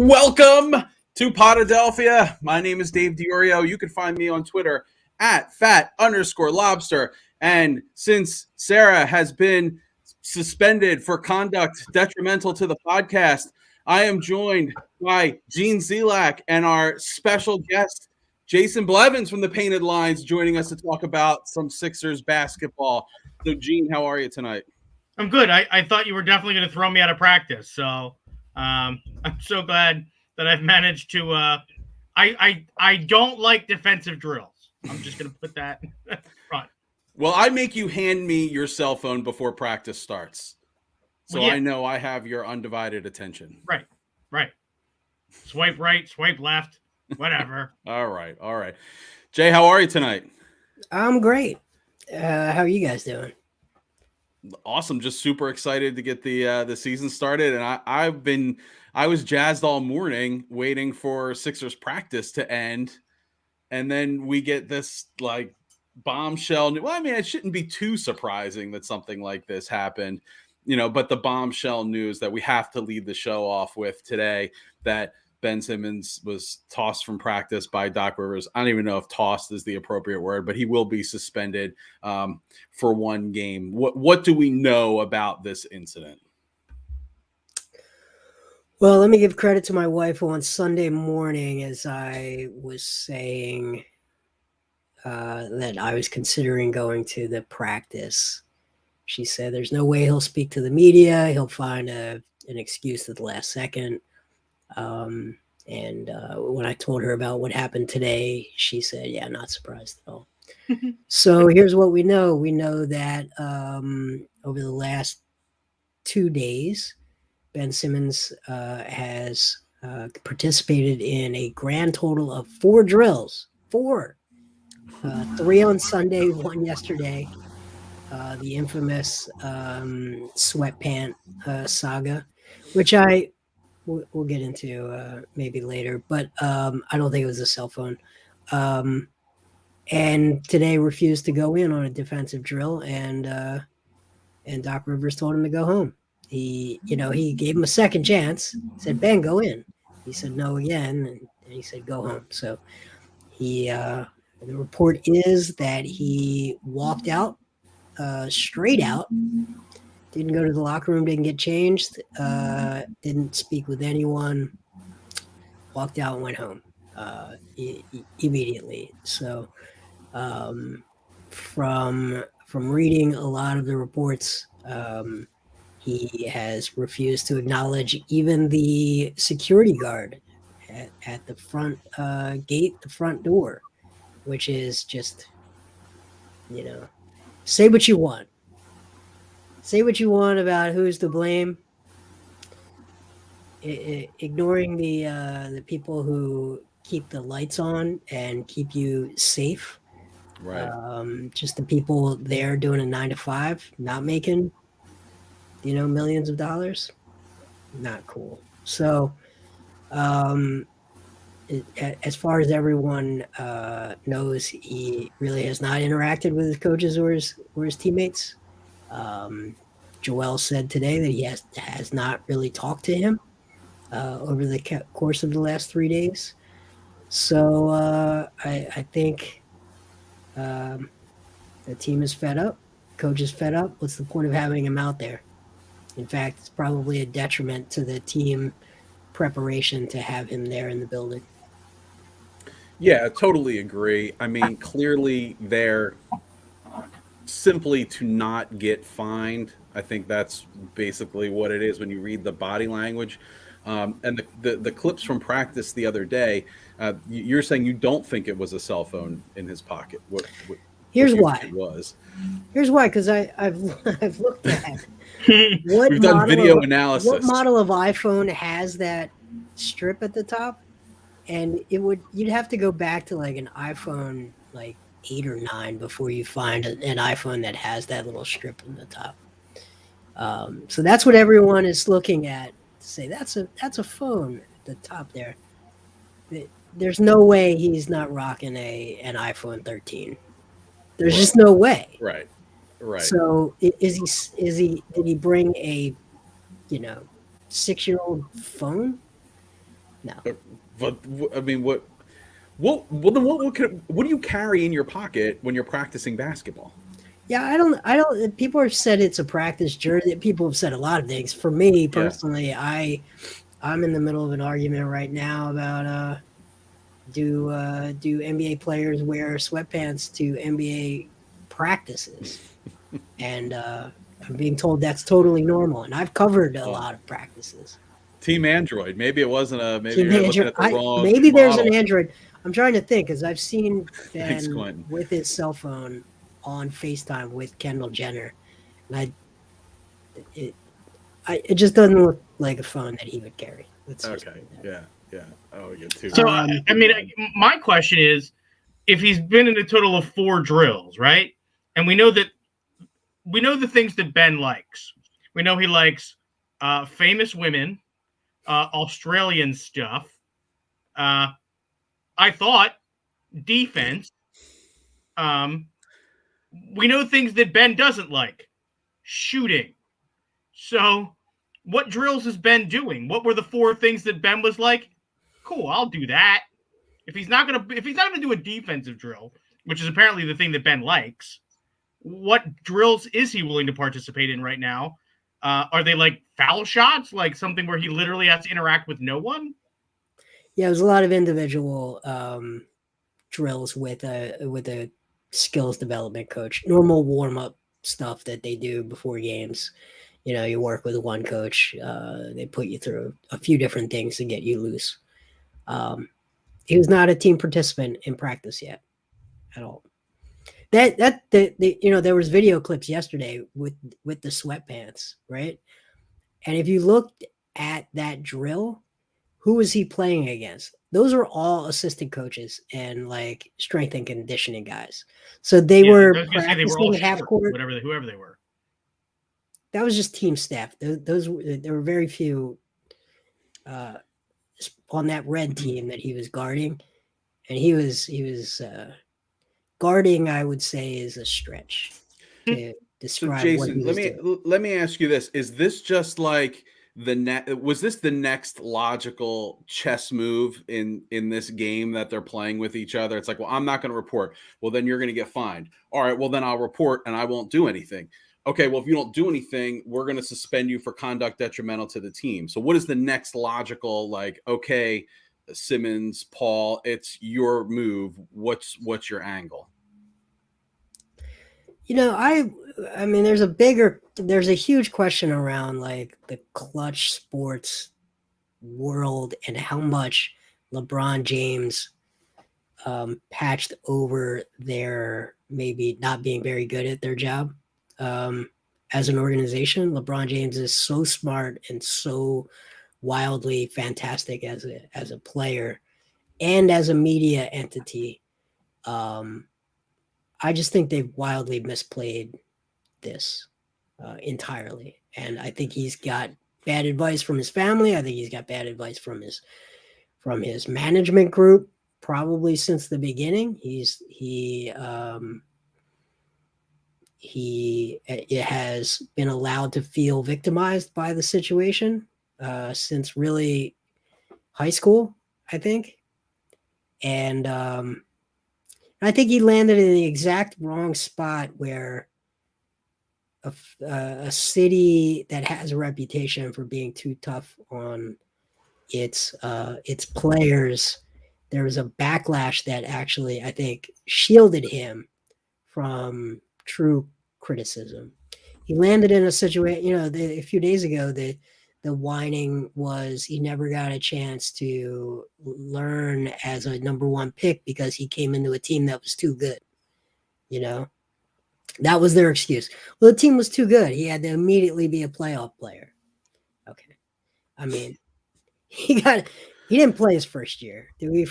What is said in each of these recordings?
Welcome to Podadelphia. My name is Dave Diorio. You can find me on Twitter at @fat_lobster. And since Sarah has been suspended for conduct detrimental to the podcast, I am joined by Gene Zelak and our special guest, Jason Blevins from the Painted Lines, joining us to talk about some Sixers basketball. So, Gene, how are you tonight? I'm good. I thought you were definitely going to throw me out of practice. So I'm so glad that I've managed to I don't like defensive drills. I'm just going to put that front. Well, I make you hand me your cell phone before practice starts. So I know I have your undivided attention. Right. Swipe right, swipe left, whatever. All right. Jay, how are you tonight? I'm great. How are you guys doing? Awesome. Just super excited to get the season started. And I was jazzed all morning waiting for Sixers practice to end. And then we get this like bombshell. Well, I mean, it shouldn't be too surprising that something like this happened, but the bombshell news that we have to lead the show off with today, that Ben Simmons was tossed from practice by Doc Rivers. I don't even know if tossed is the appropriate word, but he will be suspended for one game. What do we know about this incident? Well, let me give credit to my wife, who on Sunday morning, as I was saying that I was considering going to the practice, she said there's no way he'll speak to the media. He'll find an excuse at the last second. And when I told her about what happened today, she said, yeah, not surprised at all. So here's what we know. We know that over the last 2 days, Ben Simmons has participated in a grand total of 4 drills. 4. 3 on Sunday, 1 yesterday. The infamous Sweatpants saga, which we'll get into maybe later, but I don't think it was a cell phone. And today refused to go in on a defensive drill, and Doc Rivers told him to go home. He gave him a second chance, said, Ben, go in. He said no again, and he said, go home. So the report is that he walked out, straight out, didn't go to the locker room, didn't get changed, didn't speak with anyone, walked out and went home immediately. So from reading a lot of the reports, he has refused to acknowledge even the security guard at the front gate, the front door, which is just, say what you want. Say what you want about who's to blame. Ignoring the people who keep the lights on and keep you safe. Right. Just the people there doing a 9 to 5, not making, millions of dollars. Not cool. So, as far as everyone knows, he really has not interacted with his coaches or his teammates. Joel said today that he has not really talked to him over the course of the last 3 days. So I think the team is fed up. Coach is fed up. What's the point of having him out there? In fact, it's probably a detriment to the team preparation to have him there in the building. Yeah, I totally agree. I mean, clearly they're simply to not get fined. I think that's basically what it is when you read the body language. And the clips from practice the other day, you're saying you don't think it was a cell phone in his pocket. Here's why. It was. Here's why, because I've looked at We've done video analysis. What model of iPhone has that strip at the top? And you'd have to go back to like an iPhone like 8 or 9 before you find an iPhone that has that little strip in the top. So that's what everyone is looking at to say that's a phone at the top there. There's no way he's not rocking an iPhone 13. There's just no way. Right. So did he bring a 6-year-old phone? No. But I mean, what do you carry in your pocket when you're practicing basketball? Yeah, I don't. People have said it's a practice jersey. People have said a lot of things. For me Yeah. personally, I'm in the middle of an argument right now about do NBA players wear sweatpants to NBA practices? And I'm being told that's totally normal. And I've covered a Oh, lot of practices. Team Android. Maybe it wasn't a. Maybe Team you're looking Android. at the wrong Maybe there's an model. Android. I'm trying to think because I've seen Thanks, Ben Quentin. with his cell phone on FaceTime with Kendall Jenner, and it, it just doesn't look like a phone that he would carry. Let's just Okay. put it that way. Yeah. Oh, yeah. Too. So, I mean, my question is, if he's been in a total of 4 drills, right? And we know the things that Ben likes. We know he likes famous women, Australian stuff. I thought defense. We know things that Ben doesn't like, shooting. So, what drills is Ben doing? What were the 4 things that Ben was like? Cool, I'll do that. If he's not gonna do a defensive drill, which is apparently the thing that Ben likes, what drills is he willing to participate in right now? Are they like foul shots, like something where he literally has to interact with no one? Yeah, there's a lot of individual drills with a skills development coach. Normal warm up stuff that they do before games. You know, you work with one coach. They put you through a few different things to get you loose. He was not a team participant in practice yet at all. There was video clips yesterday with the sweatpants, right? And if you looked at that drill, who was he playing against? Those are all assistant coaches and like strength and conditioning guys. So they were I was gonna say they were all practicing half short, court. whoever they were. That was just team staff. There were very few on that red team that he was guarding, and he was guarding. I would say is a stretch to So, describe what Jason, he was doing. let me ask you this: is this just like was this the next logical chess move in this game that they're playing with each other? It's like, well, I'm not going to report. Well, then you're going to get fined. All right, well then I'll report and I won't do anything. Okay, well if you don't do anything, we're going to suspend you for conduct detrimental to the team. So what is the next logical, like, okay, Simmons, Paul, it's your move. What's your angle? You know, I mean, there's a huge question around like the clutch sports world and how much LeBron James patched over their maybe not being very good at their job as an organization. LeBron James is so smart and so wildly fantastic as a player and as a media entity. I just think they've wildly misplayed this entirely, and I think he's got bad advice from his family. I think he's got bad advice from his management group, probably since the beginning. He has been allowed to feel victimized by the situation since really high school, I think, and I think he landed in the exact wrong spot where a city that has a reputation for being too tough on its players, there was a backlash that actually I think shielded him from true criticism. He landed in a situation, a few days ago, the whining was he never got a chance to learn as a number 1 pick because he came into a team that was too good. That was their excuse. Well, the team was too good. He had to immediately be a playoff player. Okay. I mean, he didn't play his first year. Do we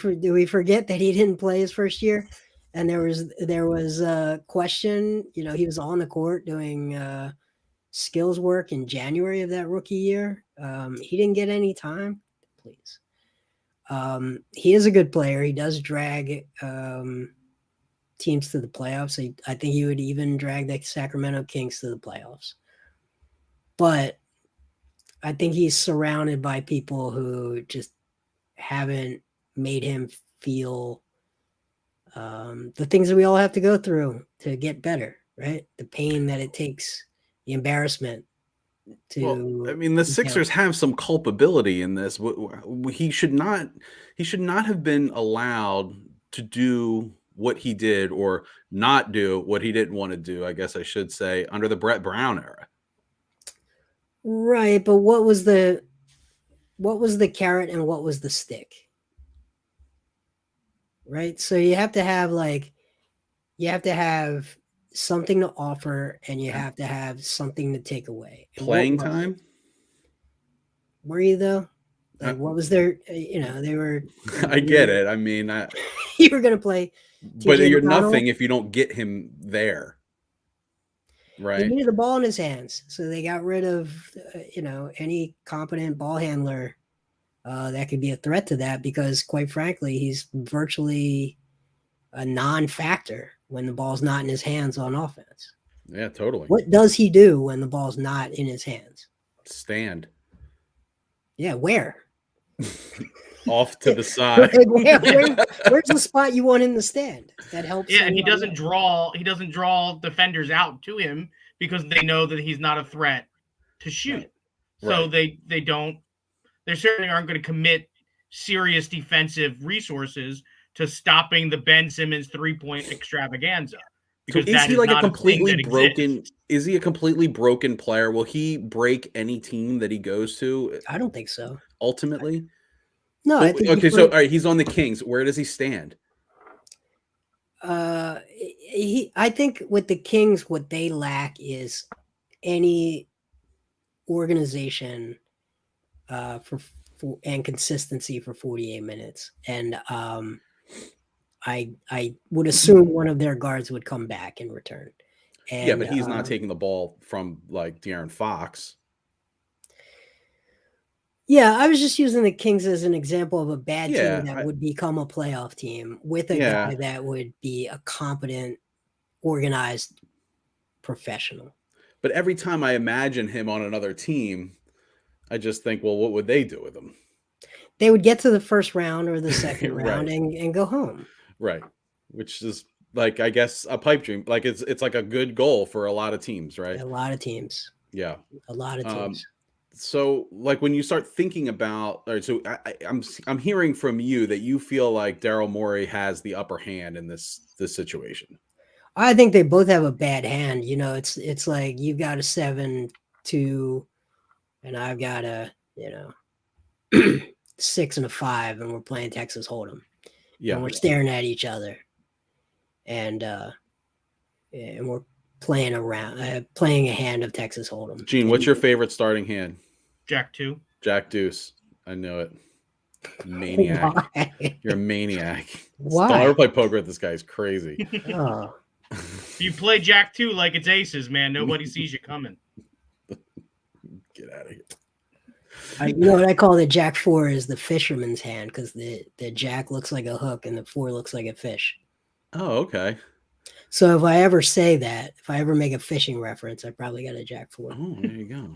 forget that he didn't play his first year? And there was a question, he was on the court doing skills work in January of that rookie year. He didn't get any time. Please. He is a good player. He does drag teams to the playoffs. I think he would even drag the Sacramento Kings to the playoffs. But I think he's surrounded by people who just haven't made him feel the things that we all have to go through to get better, right? The pain that it takes, the embarrassment to. Well, I mean, the Sixers have some culpability in this. He should not have been allowed to do what he did, or not do what he didn't want to do, I guess I should say, under the Brett Brown era. Right, but what was the carrot and what was the stick? Right? So you have to have something to offer, and you have to have something to take away. Playing time? Were you though? Like, what was their? They were. I get it. I mean, you were going to play, but you're nothing if you don't get him there, right? He needed the ball in his hands, so they got rid of any competent ball handler that could be a threat to that, because quite frankly, he's virtually a non-factor when the ball's not in his hands on offense. Yeah, totally. What does he do when the ball's not in his hands? Stand. Yeah, where? Off to the side. Where's the spot you want him to stand? That helps. Yeah, and he doesn't draw defenders out to him because they know that he's not a threat to shoot. Right. So they certainly aren't going to commit serious defensive resources to stopping the Ben Simmons 3-point extravaganza. So is he like a completely broken? Is he a completely broken player? Will he break any team that he goes to? I don't think so. Ultimately, no. I think okay, so all right, he's on the Kings. Where does he stand? I think with the Kings, what they lack is any organization for and consistency for 48 minutes, and I would assume one of their guards would come back in return. And, yeah, but he's not taking the ball from like De'Aaron Fox. Yeah, I was just using the Kings as an example of a bad team that would become a playoff team with a guy that would be a competent, organized professional. But every time I imagine him on another team, I just think, well, what would they do with him? They would get to the first round or the second round and go home. Right. Which is like, I guess, a pipe dream. Like it's like a good goal for a lot of teams, right? A lot of teams. Yeah. A lot of teams. So like when you start thinking about, all right, so I'm hearing from you that you feel like Daryl Morey has the upper hand in this situation. I think they both have a bad hand. It's like you've got a 7-2 and I've got a 6 and a 5, and we're playing Texas Hold'em. Yeah, and we're staring at each other, and we're playing a hand of Texas Hold'em. Gene, what's your favorite starting hand? Jack 2. Jack deuce. I knew it. Maniac. Why? You're a maniac. Why? Don't ever play poker with this guy. He's crazy. Oh. You play Jack 2 like it's aces, man. Nobody sees you coming. Get out of here. What I call the Jack 4 is the fisherman's hand, because the Jack looks like a hook and the 4 looks like a fish. Oh, okay. So if I ever say that, if I ever make a fishing reference, I probably got a Jack 4. Oh, there you go.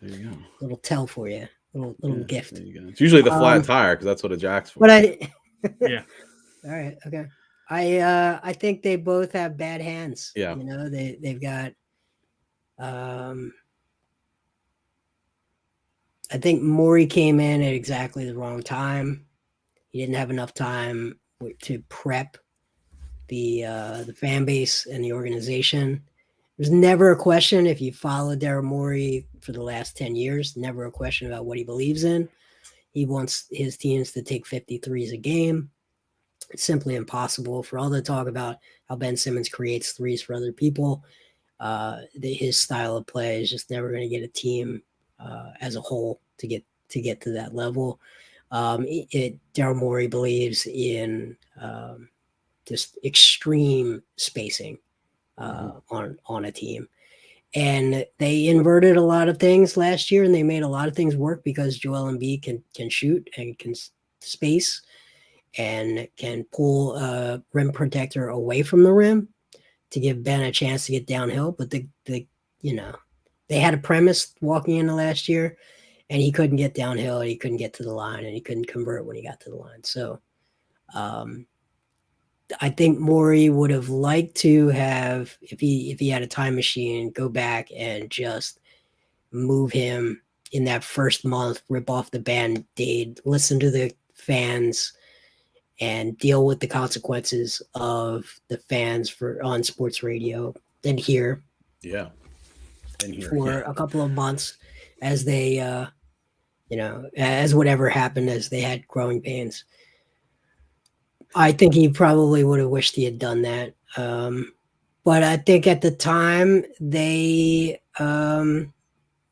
There you go. Little tell for you. Little gift. There you go. It's usually the flat tire, because that's what a Jack's for. But yeah. All right. Okay. I think they both have bad hands. Yeah. They've got. I think Morey came in at exactly the wrong time. He didn't have enough time to prep the fan base and the organization. There's never a question, if you follow Daryl Morey for the last 10 years, never a question about what he believes in. He wants his teams to take 53s a game. It's simply impossible. For all the talk about how Ben Simmons creates threes for other people, his style of play is just never going to get a team as a whole to get to that level. Daryl Morey believes in just extreme spacing on a team, and they inverted a lot of things last year, and they made a lot of things work because Joel Embiid can shoot and can space and can pull a rim protector away from the rim to give Ben a chance to get downhill. But they had a premise walking into last year, and he couldn't get downhill, and he couldn't get to the line, and he couldn't convert when he got to the line. So I think Morey would have liked to have, if he had a time machine, go back and just move him in that first month, rip off the Band-Aid, listen to the fans, and deal with the consequences of the fans on sports radio and here. Yeah. And here for a couple of months as they, as whatever happened as they had growing pains. I think he probably would have wished he had done that. But I think at the time they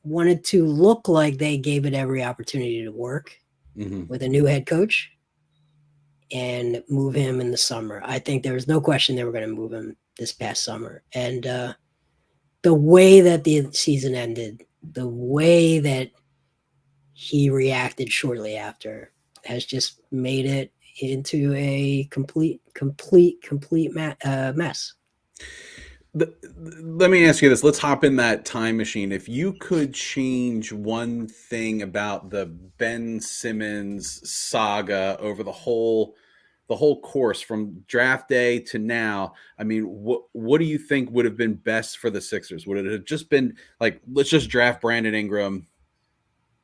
wanted to look like they gave it every opportunity to work with a new head coach and move him in the summer. I think there was no question they were going to move him this past summer. And the way that the season ended, the way that he reacted shortly after has just made it into a complete mess. Let me ask you this. Let's hop in that time machine. If you could change one thing about the Ben Simmons saga over the whole course from draft day to now, I mean, what do you think would have been best for the Sixers? Would it have just been like, let's just draft Brandon Ingram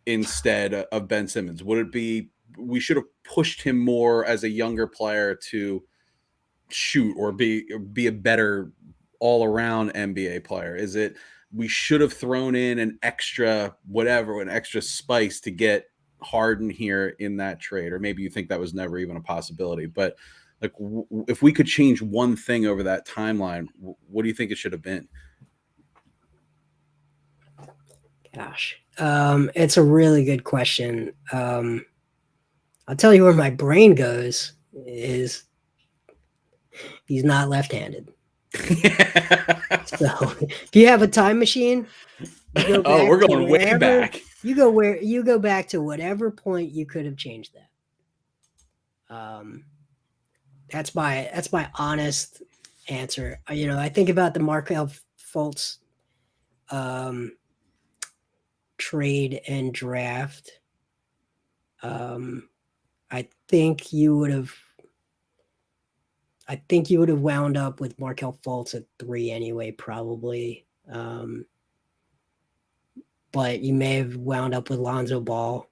instead of Ben Simmons? Would it be, we should have pushed him more as a younger player to shoot or be a better all-around NBA player? Is it we should have thrown in an extra spice to get Harden here in that trade? Or maybe you think that was never even a possibility, but like if we could change one thing over that timeline, what do you think it should have been? Gosh, it's a really good question. I'll tell you where my brain goes is he's not left-handed. So if you have a time machine, you go we're going way back. You go back to whatever point you could have changed that. That's my honest answer. I think about the Markelle Fultz trade and draft. I think you would have wound up with Markelle Fultz at 3 anyway, probably. But you may have wound up with Lonzo Ball,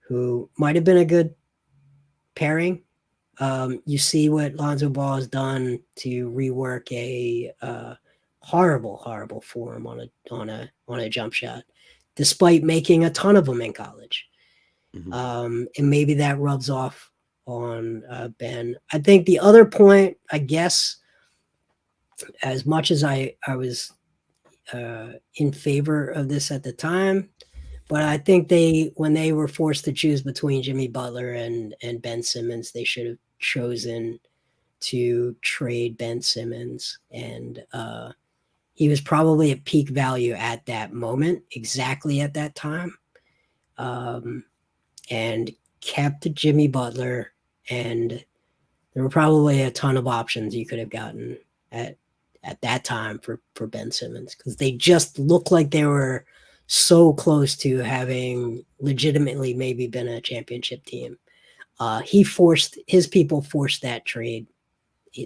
who might have been a good pairing. You see what Lonzo Ball has done to rework a horrible form on a jump shot, despite making a ton of them in college. And maybe that rubs off on Ben. I think the other point, I guess, as much as I was in favor of this at the time, but I think when they were forced to choose between Jimmy Butler and Ben Simmons, they should have chosen to trade Ben Simmons. And he was probably at peak value at that moment, exactly at that time. And kept Jimmy Butler, and there were probably a ton of options you could have gotten at that time for Ben Simmons, because they just looked like they were so close to having legitimately maybe been a championship team. His people forced that trade.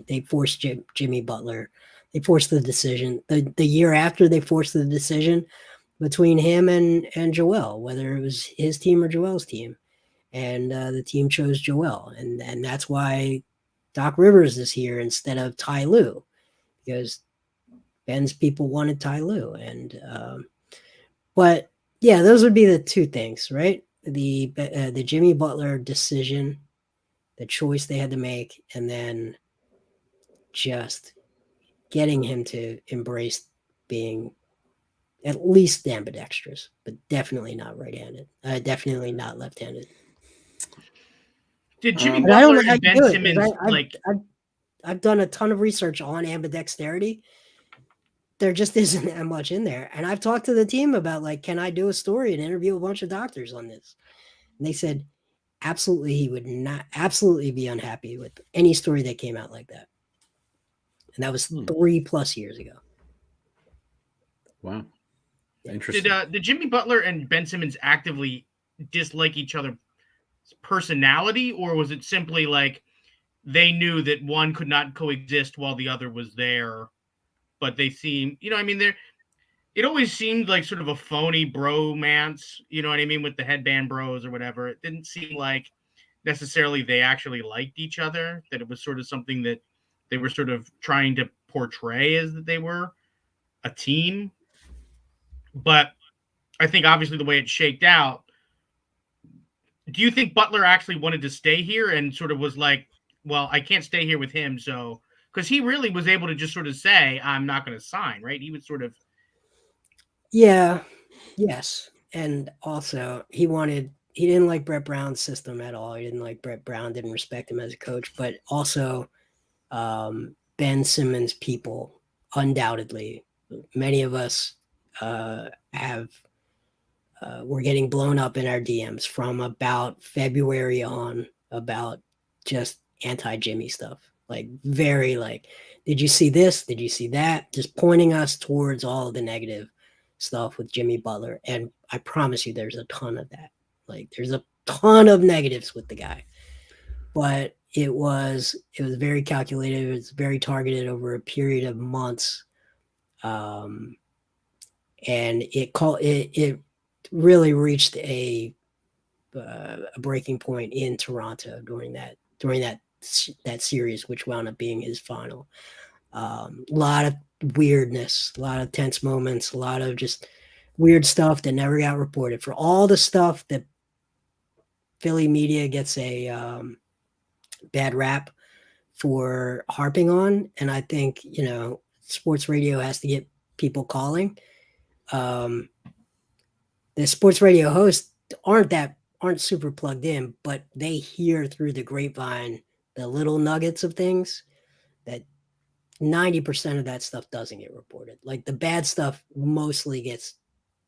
They forced Jimmy Butler. They forced the decision. The year after, they forced the decision between him and Joel, whether it was his team or Joel's team. And the team chose Joel. And that's why Doc Rivers is here instead of Ty Lue, because Ben's people wanted Ty Lue. And but yeah, those would be the two things, right? The Jimmy Butler decision, the choice they had to make, and then just getting him to embrace being at least ambidextrous, but definitely not right-handed. Definitely not left-handed. Did Jimmy Butler and Ben Simmons I've done a ton of research on ambidexterity. There just isn't that much in there. And I've talked to the team about, like, can I do a story and interview a bunch of doctors on this? And they said, absolutely, he would not absolutely be unhappy with any story that came out like that. And that was 3+ years ago. Wow. Interesting. Did Jimmy Butler and Ben Simmons actively dislike each other's personality, or was it simply like they knew that one could not coexist while the other was there? But they seem, I mean, it always seemed like sort of a phony bromance, you know what I mean, with the headband bros or whatever. It didn't seem like necessarily they actually liked each other, that it was sort of something that they were sort of trying to portray as that they were a team. But I think obviously the way it shaked out, do you think Butler actually wanted to stay here and sort of was like, well, I can't stay here with him, so because he really was able to just sort of say, I'm not going to sign, right? He was sort of. Yeah. Yes. And also he didn't like Brett Brown's system at all. He didn't like Brett Brown, didn't respect him as a coach, but also Ben Simmons people, undoubtedly. Many of us we're getting blown up in our DMs from about February on about just anti-Jimmy stuff. Like very like, did you see this? Did you see that? Just pointing us towards all the negative stuff with Jimmy Butler. And I promise you there's a ton of that. Like there's a ton of negatives with the guy. But it was very calculated. It was very targeted over a period of months. And it really reached a breaking point in Toronto during that series, which wound up being his final. A lot of weirdness, a lot of tense moments, a lot of just weird stuff that never got reported. For all the stuff that Philly media gets a bad rap for harping on, and I think sports radio has to get people calling. The sports radio hosts aren't super plugged in, but they hear through the grapevine the little nuggets of things that 90% of that stuff doesn't get reported. Like the bad stuff mostly gets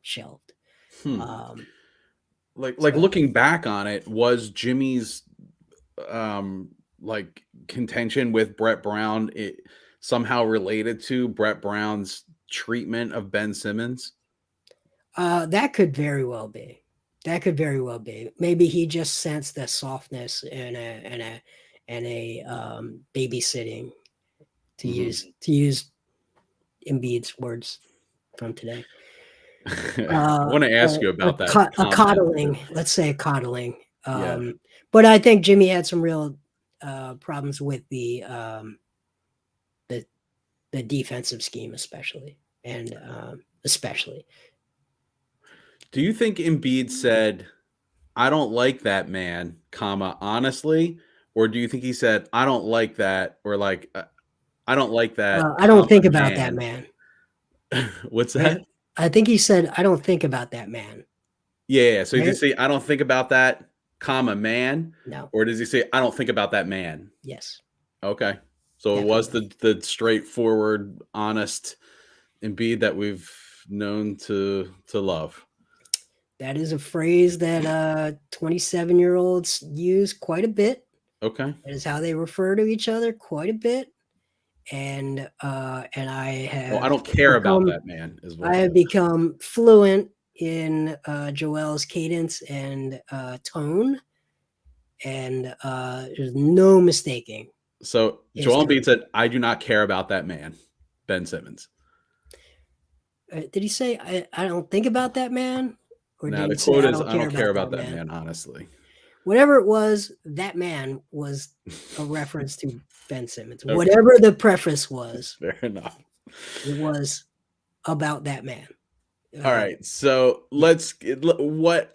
shelved. Like looking back on it, was Jimmy's like contention with Brett Brown somehow related to Brett Brown's treatment of Ben Simmons? That could very well be. Maybe he just sensed the softness and a babysitting, to use Embiid's words from today. I want to ask you about that. A coddling, let's say a coddling. Yeah. But I think Jimmy had some real problems with the defensive scheme, especially. Do you think Embiid said, "I don't like that man, comma, honestly," or do you think he said, "I don't like that," or like, "I don't like that"? I don't think about that man. What's that? I think he said, "I don't think about that man." Yeah. So did he say, "I don't think about that, comma, man"? No. Or does he say, "I don't think about that man"? Yes. Okay. So Definitely. It was the straightforward, honest Embiid that we've known to love. That is a phrase that 27-year-olds use quite a bit. Okay. That is how they refer to each other quite a bit. And I have. Well, I don't care about that man. I have become fluent in Joel's cadence and tone, and there's no mistaking. So Joel Embiid said, "I do not care about that man, Ben Simmons." Did he say, I don't think about that man? Or no, the quote is, "I don't care about that man, honestly." Whatever it was, that man was a reference to Ben Simmons. Okay. Whatever the preface was. Fair enough. It was about that man. All right. So what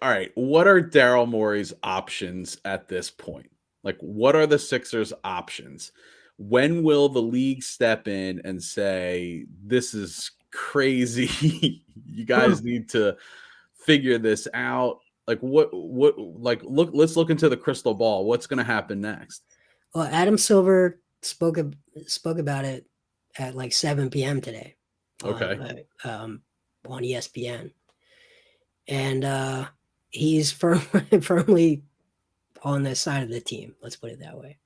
are Daryl Morey's options at this point? Like, what are the Sixers' options? When will the league step in and say, this is crazy? You guys need to figure this out. Like let's look into the crystal ball. What's going to happen next? Well, Adam Silver spoke about it at like 7 p.m. today. Okay. On ESPN. And he's firmly on the side of the team. Let's put it that way.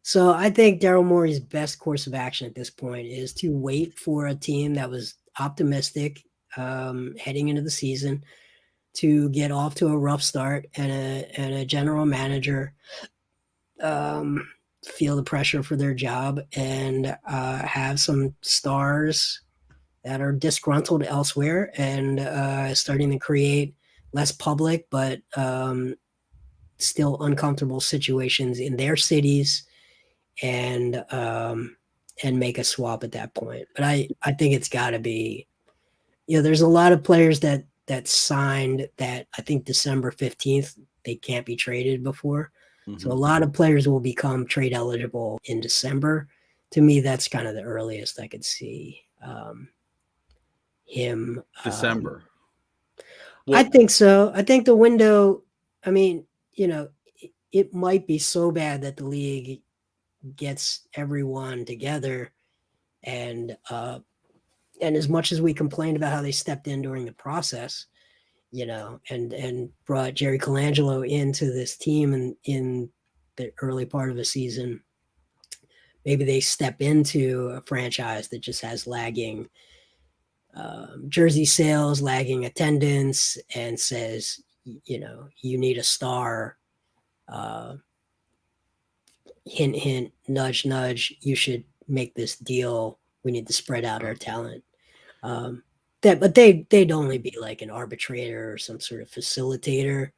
So I think Daryl Morey's best course of action at this point is to wait for a team that was optimistic heading into the season to get off to a rough start, and a general manager feel the pressure for their job and have some stars that are disgruntled elsewhere and starting to create less public but still uncomfortable situations in their cities, and make a swap at that point. But I think it's got to be, there's a lot of players that signed that I think December 15th they can't be traded before. So a lot of players will become trade eligible in December. To me, that's kind of the earliest I could see him. December. I think so. I think the window, I mean, it might be so bad that the league gets everyone together, and as much as we complained about how they stepped in during the process, and brought Jerry Colangelo into this team in the early part of the season, maybe they step into a franchise that just has lagging jersey sales, lagging attendance, and says, you need a star. Hint, hint, nudge, nudge. You should make this deal. We need to spread out our talent. But they'd only be like an arbitrator or some sort of facilitator,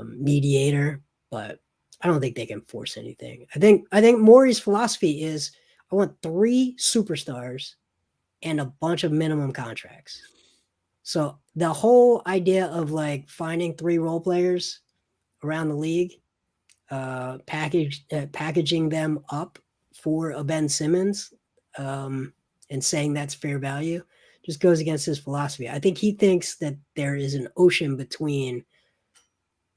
mediator. But I don't think they can force anything. I think Morey's philosophy is, I want 3 superstars and a bunch of minimum contracts. So the whole idea of like finding 3 role players around the league, packaging them up for a Ben Simmons, and saying that's fair value, just goes against his philosophy. I think he thinks that there is an ocean between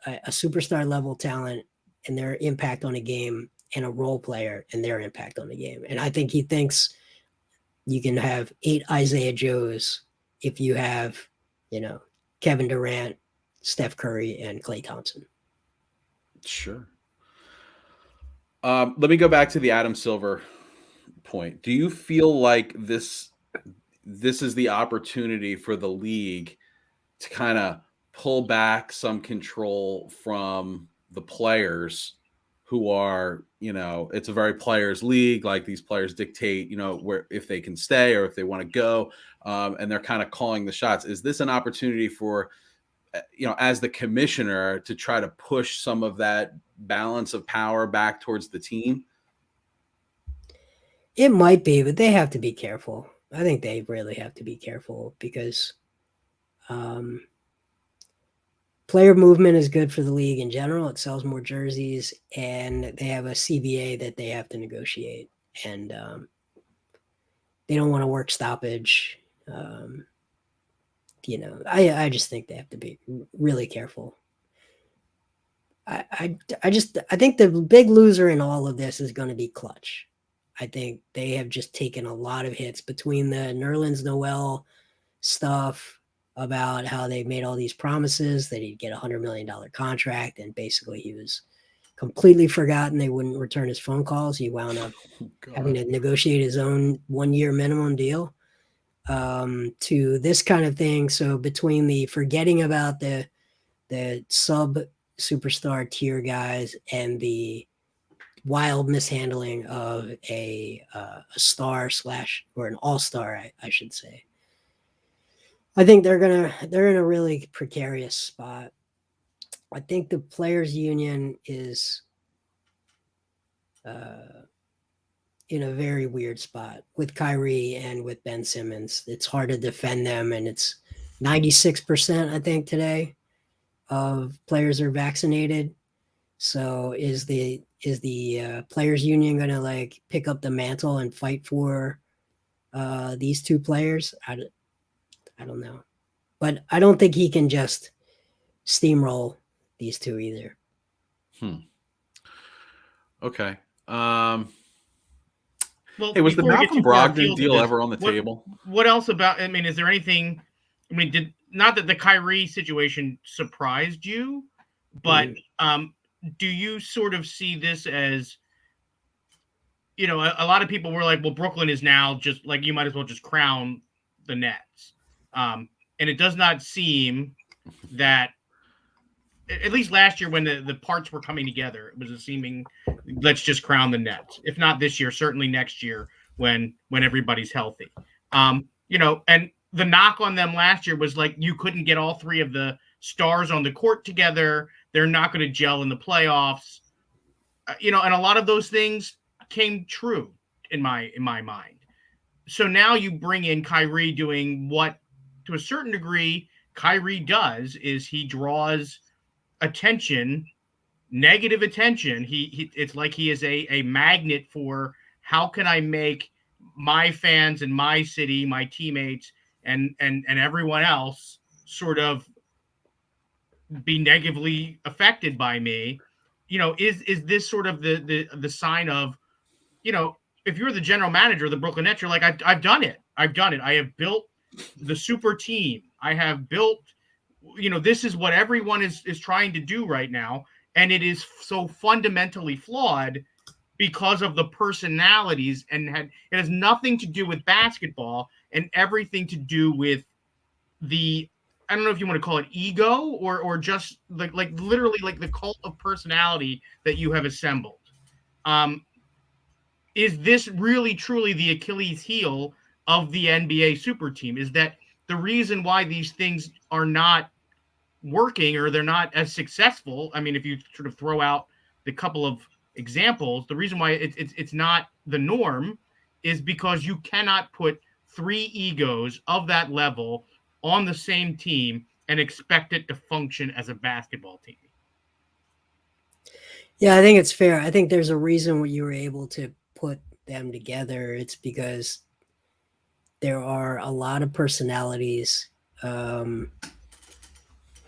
a superstar level talent and their impact on a game and a role player and their impact on the game. And I think he thinks you can have 8 Isaiah Joes if you have, Kevin Durant, Steph Curry, and Klay Thompson. Sure. Let me go back to the Adam Silver point. Do you feel like this is the opportunity for the league to kind of pull back some control from the players who are, it's a very players league. Like, these players dictate, where, if they can stay or if they want to go, and they're kind of calling the shots. Is this an opportunity for, as the commissioner, to try to push some of that balance of power back towards the team? It might be, but they have to be careful. I think they really have to be careful because player movement is good for the league in general. It sells more jerseys, and they have a CBA that they have to negotiate, and they don't want to work stoppage. I just think they have to be really careful. I think the big loser in all of this is going to be Clutch. I think they have just taken a lot of hits between the Nerlens Noel stuff about how they made all these promises that he'd get $100 million contract, and basically he was completely forgotten. They wouldn't return his phone calls. He wound up having to negotiate his own 1-year minimum deal, to this kind of thing. So between the forgetting about the sub superstar tier guys and the wild mishandling of a star / or an all-star, I should say, I think they're in a really precarious spot. I think the players union is in a very weird spot with Kyrie and with Ben Simmons. It's hard to defend them, and it's 96%, I think, today of players are vaccinated. So is the players union going to like pick up the mantle and fight for these 2 players? I don't know, but I don't think he can just steamroll these 2 either. Okay. Well, hey, was the before we get Malcolm too far Brogdon afield deal of this, ever on the table? What else about? I mean, is there anything? I mean, not that the Kyrie situation surprised you, but do you sort of see this as, a lot of people were like, well, Brooklyn is now just like, you might as well just crown the Nets. And it does not seem that, at least last year when the parts were coming together, it was a seeming, let's just crown the Nets. If not this year, certainly next year when everybody's healthy. You know, and the knock on them last year was like you couldn't get all three of the stars on the court together. They're not going to gel in the playoffs. You know, and a lot of those things came true in my mind. So now you bring in Kyrie doing what, to a certain degree, Kyrie does is he draws attention, negative attention. He it's like he is a magnet for how can I make my fans in my city, my teammates, and everyone else sort of be negatively affected by me. You know, is this sort of the sign of, you know, if you're the general manager of the Brooklyn Nets, you're like, I've done it. I've done it. I have built the super team. I have built, you know, this is what everyone is trying to do right now. And it is so fundamentally flawed because of the personalities, and it has nothing to do with basketball and everything to do with the, I don't know if you want to call it ego or just like literally like the cult of personality that you have assembled. Is this really truly the Achilles heel of the NBA super team? Is that the reason why these things are not working or they're not as successful? I mean, if you sort of throw out the couple of examples, the reason why it's not the norm is because you cannot put three egos of that level on the same team and expect it to function as a basketball team. Yeah, I think it's fair. I think there's a reason why you were able to put them together. It's because there are a lot of personalities. And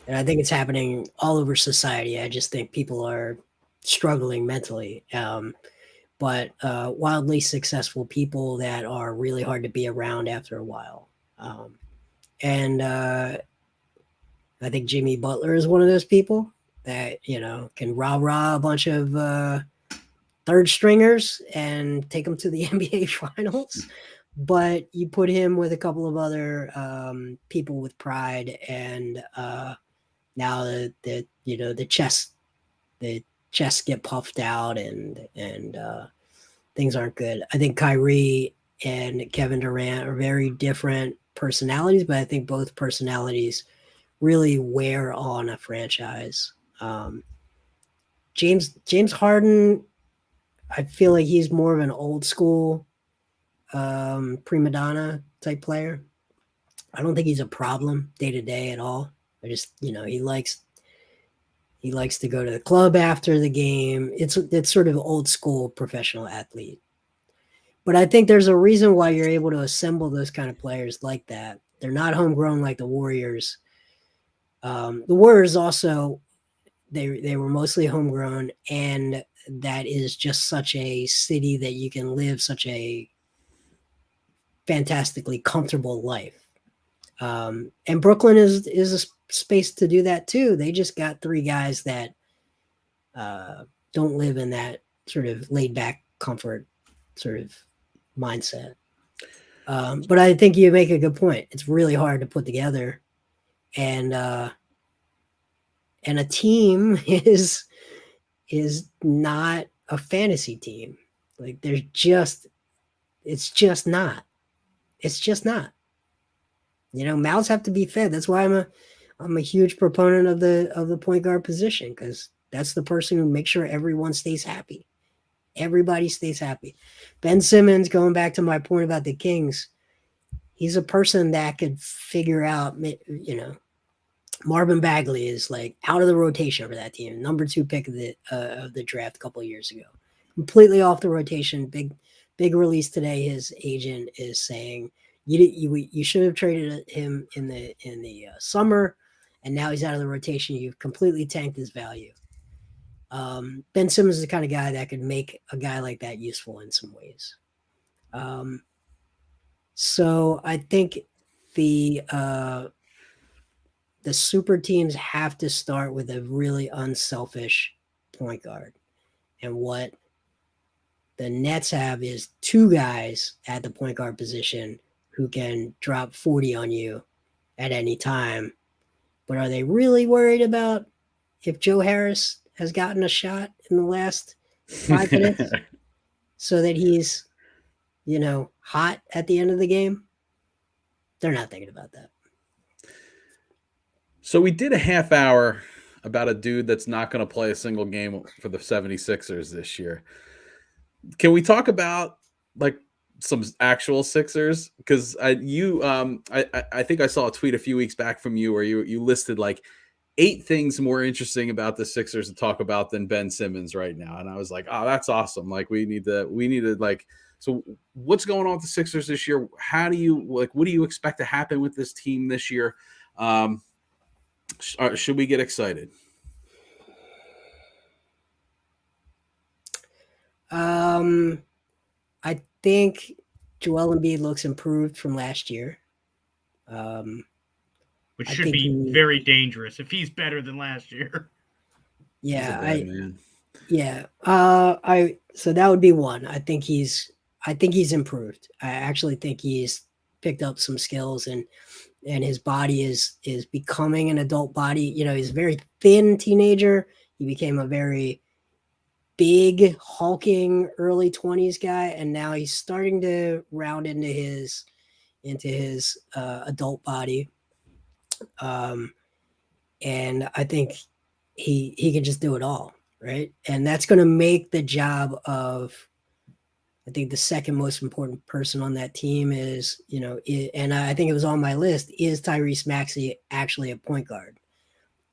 I think it's happening all over society. I just think people are struggling mentally. But wildly successful people that are really hard to be around after a while. And I think Jimmy Butler is one of those people that, you know, can rah-rah a bunch of third stringers and take them to the NBA finals. But you put him with a couple of other people with pride, and now the you know the chests get puffed out, and things aren't good. I think Kyrie and Kevin Durant are very different personalities, but I think both personalities really wear on a franchise. James Harden, I feel like he's more of an old school prima donna type player. I don't think he's a problem day to day at all. I just, you know, he likes to go to the club after the game. It's sort of old school professional athlete. But I think there's a reason why you're able to assemble those kind of players like that. They're not homegrown like the Warriors. The Warriors also, they were mostly homegrown, and that is just such a city that you can live such a fantastically comfortable life. And Brooklyn is a space to do that too. They just got three guys that don't live in that sort of laid back comfort sort of mindset. But I think you make a good point. It's really hard to put together, and a team is not a fantasy team. Like it's just not. You know, mouths have to be fed. That's why I'm a huge proponent of the point guard position, because that's the person who makes sure everyone stays happy. Everybody stays happy. Ben Simmons, going back to my point about the Kings, he's a person that could figure out, you know, Marvin Bagley is like out of the rotation for that team, number 2 pick of the draft a couple of years ago, completely off the rotation. Big release today. His agent is saying you should have traded him in the summer, and now he's out of the rotation. You've completely tanked his value. Ben Simmons is the kind of guy that could make a guy like that useful in some ways. So I think the super teams have to start with a really unselfish point guard. And what the Nets have is 2 guys at the point guard position who can drop 40 on you at any time. But are they really worried about if Joe Harris has gotten a shot in the last 5 minutes so that he's, hot at the end of the game? They're not thinking about that. So we did a half hour about a dude that's not going to play a single game for the 76ers this year. Can we talk about like some actual Sixers? Because I think I saw a tweet a few weeks back from you where you listed like 8 things more interesting about the Sixers to talk about than Ben Simmons right now. And I was like, oh, that's awesome. Like we need to like, so what's going on with the Sixers this year? How do you what do you expect to happen with this team this year? Should we get excited? I think Joel Embiid looks improved from last year. Which should be very dangerous if he's better than last year. Yeah, man. Yeah. So that would be one. I think he's improved. I actually think he's picked up some skills and his body is becoming an adult body. He's a very thin teenager. He became a very big, hulking early 20s guy, and now he's starting to round into his adult body. And I think he can just do it all, right? And that's going to make the job of, I think, the second most important person on that team is, and I think it was on my list, is Tyrese Maxey actually a point guard?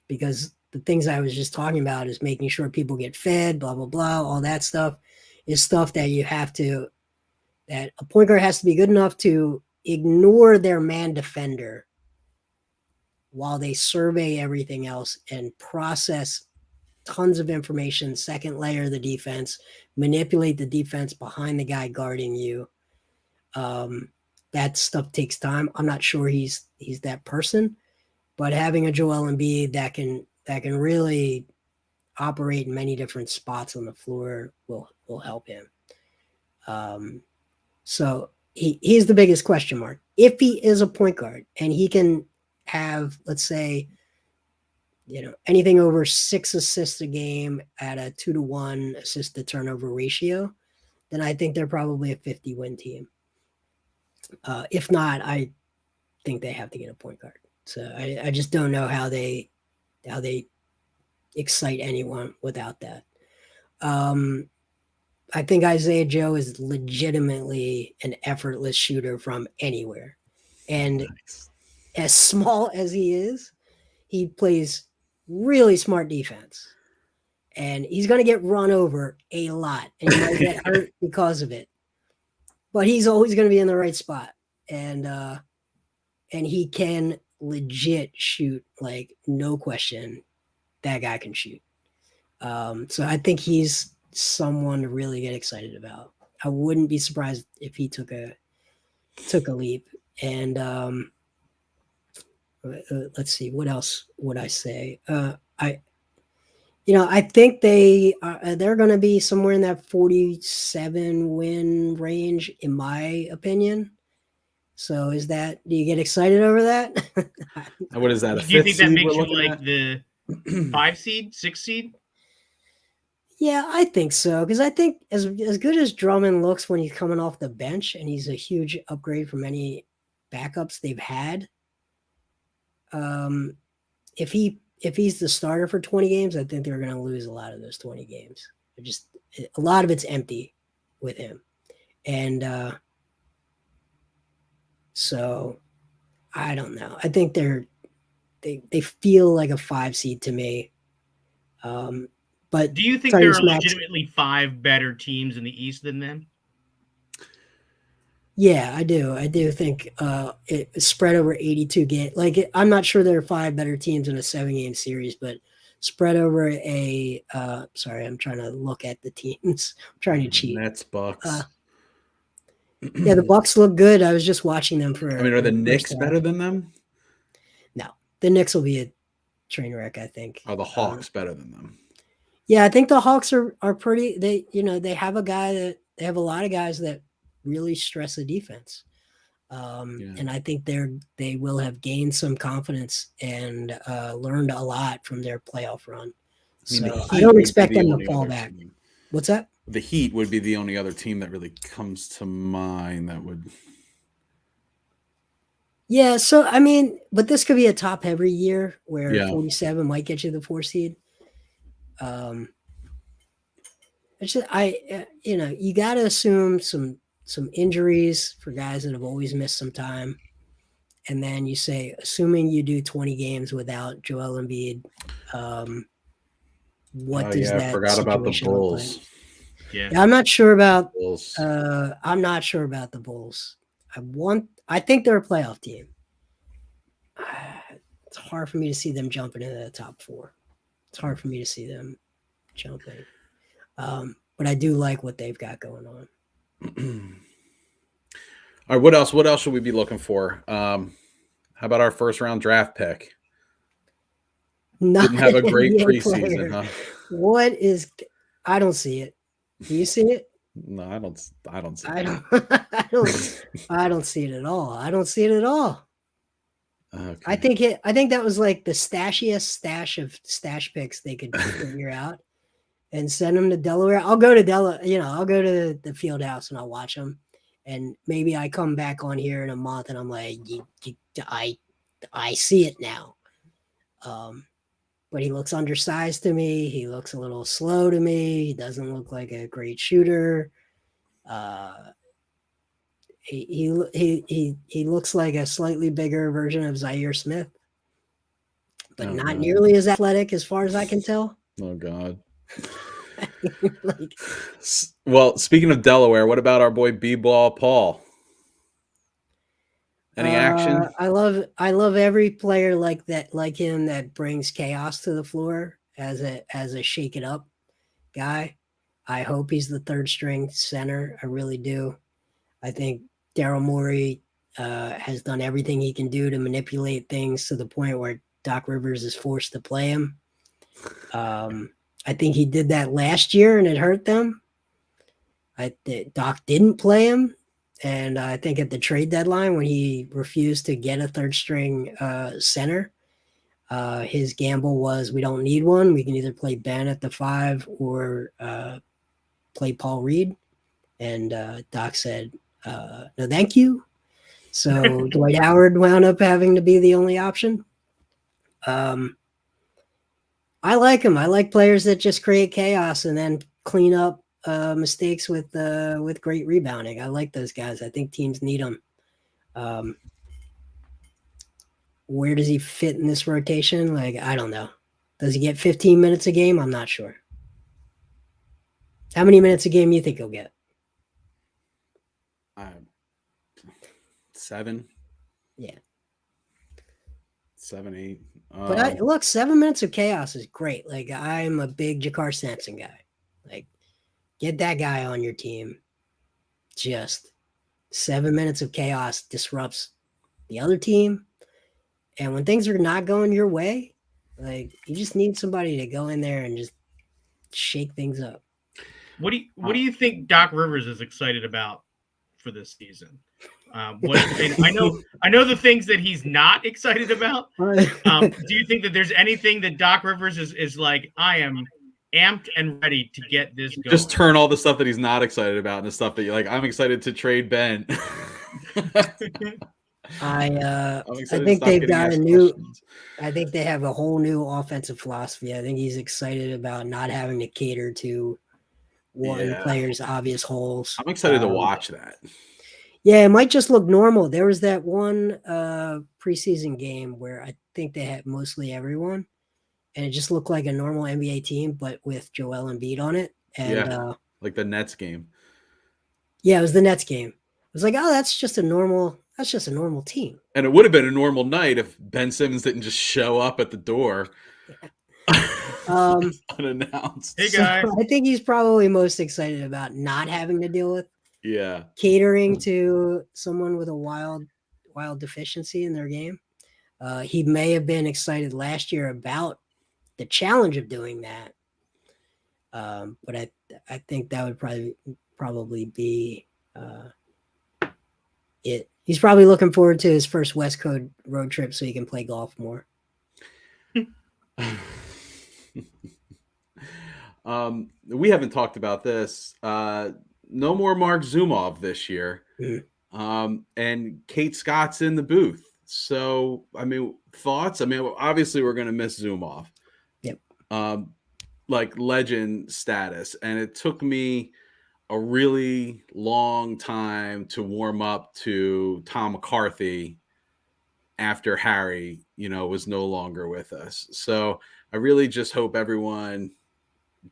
Because the things I was just talking about is making sure people get fed, blah, blah, blah, all that stuff is stuff that that a point guard has to be good enough to ignore their man defender while they survey everything else and process tons of information, second layer the defense, manipulate the defense behind the guy guarding you. That stuff takes time. I'm not sure he's that person, but having a Joel Embiid that can really operate in many different spots on the floor will help him. So he's the biggest question mark. If he is a point guard and he can have, let's say, anything over 6 assists a game at a 2-to-1 assist to turnover ratio, then I think they're probably a 50-win team. If not, I think they have to get a point guard. So I just don't know how they excite anyone without that. I think Isaiah Joe is legitimately an effortless shooter from anywhere. And Nice. As small as he is, he plays really smart defense. And he's going to get run over a lot. And he might get hurt because of it. But he's always going to be in the right spot. And he can legit shoot, like, no question. That guy can shoot. So I think he's someone to really get excited about. I wouldn't be surprised if he took a leap. And let's see, what else would I say? I think they're going to be somewhere in that 47 win range, in my opinion. So do you get excited over that? What is that? Do you think that makes you like the 5 seed, 6 seed? Yeah, I think so. Because I think as good as Drummond looks when he's coming off the bench, and he's a huge upgrade from any backups they've had. If he's the starter for 20 games, I think they're going to lose a lot of those 20 games. A lot of it's empty with him. And so I don't know. I think they feel like a 5 seed to me. But do you think there are legitimately 5 better teams in the East than them? Yeah, I do. I do think it's spread over 82 games. Like, I'm not sure there are 5 better teams in a 7-game series, but spread over sorry, I'm trying to look at the teams. I'm trying to cheat. Nets, Bucks. Yeah, the Bucks look good. I was just watching them for. I mean, are the Knicks better than them? No, the Knicks will be a train wreck, I think. Are the Hawks better than them? Yeah, I think the Hawks are pretty. They have a lot of guys that really stress the defense. And I think they will have gained some confidence and learned a lot from their playoff run. So I don't expect them to fall back. What's that? The Heat would be the only other team that really comes to mind that would. Yeah, so I mean, but this could be a top heavy year where Yeah. 47 might get you the 4 seed. It's just, you got to assume some injuries for guys that have always missed some time, and then you say, assuming you do 20 games without Joel Embiid, what does that I forgot about the Bulls. Like? Yeah, I'm not sure about Bulls. I'm not sure about the Bulls. I think they're a playoff team. It's hard for me to see them jumping into the top 4. It's hard for me to see them jumping. But I do like what they've got going on. All right, what else? What else should we be looking for? How about our first round draft pick? Didn't have a great preseason, huh? What is? I don't see it. Do you see it? No, I don't see it. I don't see it at all. I don't see it at all. Okay. I think that was like the stashiest stash of stash picks they could figure out, and send them to Delaware. I'll go to I'll go to the field house and I'll watch them, and maybe I come back on here in a month and I'm like, I see it now. But he looks undersized to me. He looks a little slow to me. He doesn't look like a great shooter. He looks like a slightly bigger version of Zaire Smith, but not nearly as athletic as far as I can tell. Oh God. Well, speaking of Delaware, what about our boy B-Ball Paul? Any action? I love every player like him that brings chaos to the floor as a shake it up guy. I hope he's the third string center. I really do. I think Daryl Morey has done everything he can do to manipulate things to the point where Doc Rivers is forced to play him. I think he did that last year and it hurt them. Doc didn't play him. And I think at the trade deadline, when he refused to get a third string center, his gamble was, we don't need one. We can either play Ben at the 5 or play Paul Reed. And Doc said, no, thank you. So Dwight Howard wound up having to be the only option. I like him. I like players that just create chaos and then clean up mistakes with great rebounding. I like those guys. I think teams need them. Where does he fit in this rotation? Like, I don't know. Does he get 15 minutes a game? I'm not sure. How many minutes a game do you think he'll get? 7. Yeah. 7, 8. But look, 7 minutes of chaos is great. Like, I'm a big Jakar Sampson guy. Like, get that guy on your team. Just 7 minutes of chaos disrupts the other team. And when things are not going your way, like, you just need somebody to go in there and just shake things up. What do you think Doc Rivers is excited about for this season? I know the things that he's not excited about. Do you think that there's anything that Doc Rivers is like, I am amped and ready to get this going? Just turn all the stuff that he's not excited about and the stuff that you're like, I'm excited to trade Ben. I think they've got I think they have a whole new offensive philosophy. I think he's excited about not having to cater to one player's obvious holes. I'm excited to watch that. Yeah, it might just look normal. There was that one preseason game where I think they had mostly everyone, and it just looked like a normal NBA team, but with Joel Embiid on it. And like the Nets game. Yeah, it was the Nets game. It was like, oh, that's just a normal team. And it would have been a normal night if Ben Simmons didn't just show up at the door unannounced. Hey guys. So I think he's probably most excited about not having to deal with catering to someone with a wild deficiency in their game. He may have been excited last year about the challenge of doing that. But I think that would probably be it He's probably looking forward to his first West Coast road trip so he can play golf more. We haven't talked about this. No more Mark Zumov this year. And Kate Scott's in the booth. So, I mean, thoughts? I mean, obviously we're going to miss Zumov. Yep. Like legend status. And it took me a really long time to warm up to Tom McCarthy after Harry, was no longer with us. So I really just hope everyone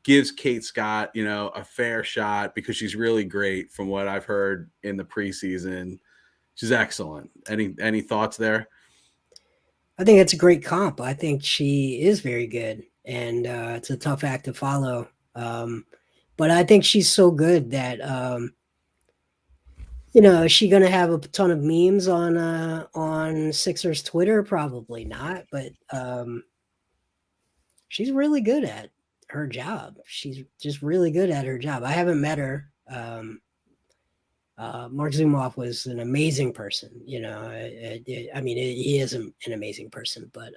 gives Kate Scott, a fair shot because she's really great from what I've heard in the preseason. She's excellent. Any thoughts there? I think it's a great comp. I think she is very good, and it's a tough act to follow. But I think she's so good that is she going to have a ton of memes on Sixers Twitter? Probably not, but she's really good at her job. She's just really good at her job. I haven't met her. Mark Zumov was an amazing person. I mean, he is an amazing person, but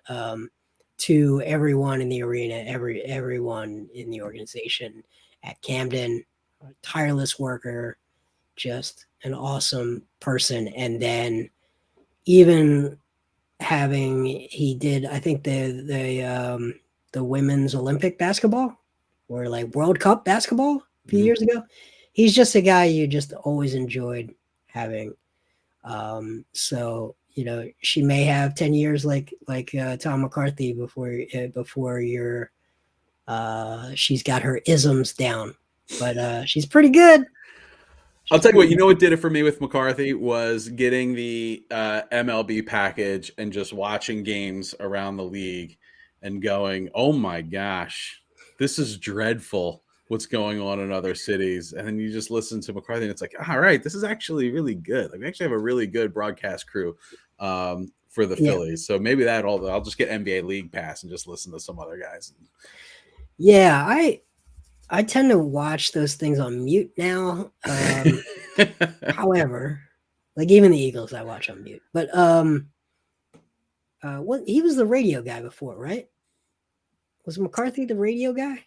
to everyone in the arena, everyone in the organization at Camden, a tireless worker, just an awesome person. And then even he did, I think the women's Olympic basketball or like World Cup basketball a few years ago. He's just a guy you just always enjoyed having. So, she may have 10 years like Tom McCarthy before she's got her isms down, but she's pretty good. I'll tell you what, what did it for me with McCarthy was getting the MLB package and just watching games around the league and going, oh my gosh, this is dreadful what's going on in other cities. And then you just listen to McCarthy and it's like, all right, this is actually really good. Like we actually have a really good broadcast crew for the Phillies. So maybe I'll just get NBA League Pass and just listen to some other guys. Yeah, I tend to watch those things on mute now. However, like even the Eagles I watch on mute. But he was the radio guy before, right? Was McCarthy the radio guy?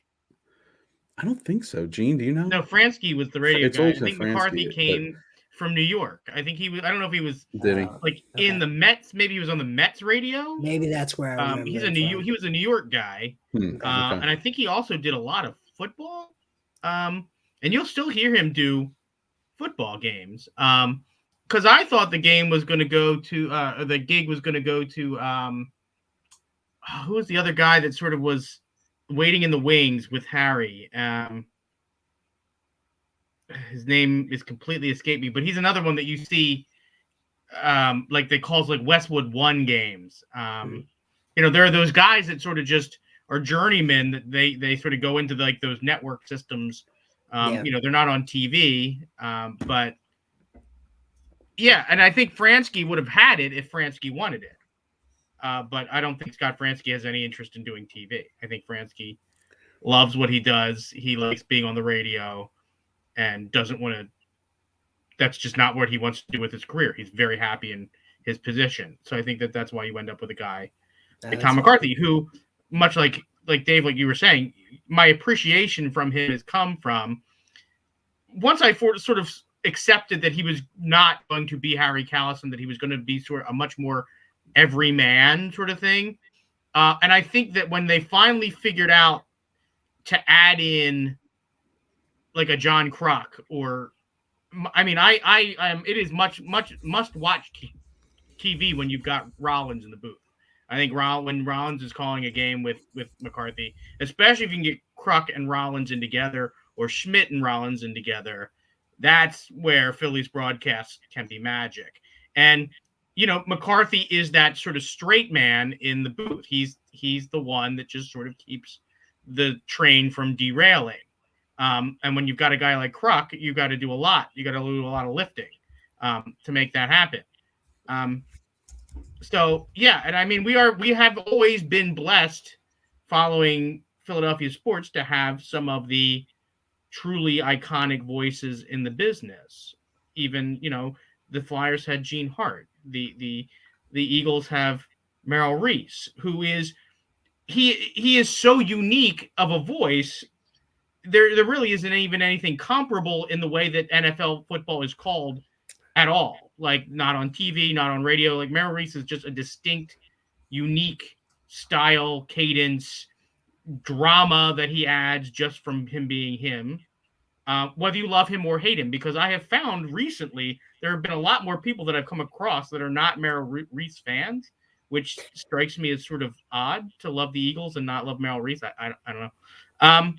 I don't think so. Gene, do you know? No, Fransky was the radio guy. I think McCarthy came from New York. I think he was. I don't know if he was in the Mets. Maybe he was on the Mets radio. Maybe that's where I remember. He was a New York guy, and I think he also did a lot of football. And you'll still hear him do football games. Because I thought the game was going to go to the gig was going to go to who was the other guy that sort of was waiting in the wings with Harry. His name is completely escaped me, but he's another one that you see like they calls like Westwood One games. There are those guys that sort of just are journeymen that they sort of go into like those network systems. They're not on TV, but yeah, and I think Fransky would have had it if Fransky wanted it. But I don't think Scott Fransky has any interest in doing TV. I think Fransky loves what he does. He likes being on the radio and doesn't want to. That's just not what he wants to do with his career. He's very happy in his position. So I think that's why you end up with a guy like Tom McCarthy, who, much like Dave, like you were saying, my appreciation from him has come from once I sort of accepted that he was not going to be Harry Callison, that he was going to be sort of a much more everyman sort of thing. And I think that when they finally figured out to add in like a John Kruk or, I mean, it is much must watch TV when you've got Rollins in the booth. I think when Rollins is calling a game with McCarthy, especially if you can get Kruk and Rollins in together or Schmidt and Rollins in together, that's where Phillies broadcasts can be magic. And McCarthy is that sort of straight man in the booth. He's the one that just sort of keeps the train from derailing. And when you've got a guy like Kruk, you got to do a lot. You got to do a lot of lifting to make that happen. So yeah, and I mean we have always been blessed following Philadelphia sports to have some of the truly iconic voices in the business. Even the Flyers had Gene Hart. The Eagles have Merrill Reese, who is he is so unique of a voice. There really isn't even anything comparable in the way that NFL football is called at all. Like, not on TV, not on radio. Like, Merrill Reese is just a distinct, unique style, cadence, drama that he adds just from him being him. Whether you love him or hate him, because I have found recently there have been a lot more people that I've come across that are not Merrill Reese fans, which strikes me as sort of odd to love the Eagles and not love Merrill Reese. I don't know.